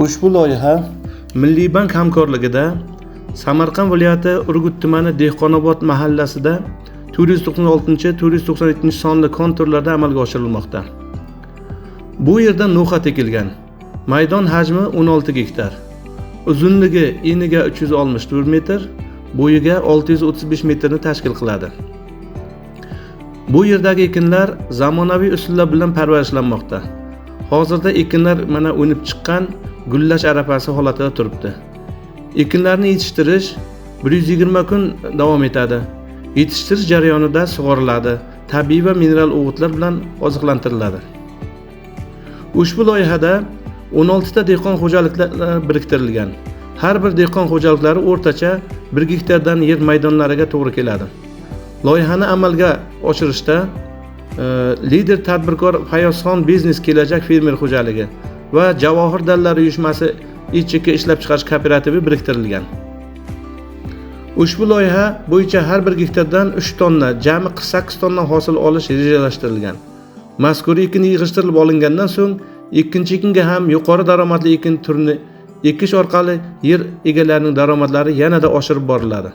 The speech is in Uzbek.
Ushbu loyiha Milliy bank hamkorligida Samarqand viloyati Urgut tumani Dehqonobod mahallasida 496-497 sonli konturlarda amalga oshirilmoqda. Bu yerda no'xa ekilgan. Maydon hajmi 16 gektar. Uzunligi eniga 364 metr, bo'yiga 635 metrni tashkil qiladi. Bu yerdagi ekinlar zamonaviy usullar bilan parvarishlanmoqda. Hozirda ekinlar mana o'nib chiqqan, gullash arafasi holatida turibdi. Ekinlarni yetishtirish 120 kun davom etadi. Yetishtirish jarayonida sug'oriladi, tabiiy va mineral o'g'itlar bilan oziqlantiriladi. Ushbu loyihada 16 ta dehqon xo'jaliklari biriktirilgan. Har bir dehqon xo'jaliklari o'rtacha 1 gektardan yer maydonlariga to'g'ri keladi. Loyihani amalga oshirishda lider tadbirkor Fayozxon biznes kelajak fermer xo'jaligi va Javohir dallar uyushmasi ICK ishlab chiqarish kooperativi biriktirilgan. Ushbu loyiha bo'yicha har bir gektardan 3 tonna, jami 8 tonna hosil olish rejalashtirilgan. Mazkur ekin yig'ishtirilib olingandan so'ng ikkinchi ekinga ham yuqori daromadli ekin turini ekish orqali yer egalarining daromadlari yanada oshirib boriladi.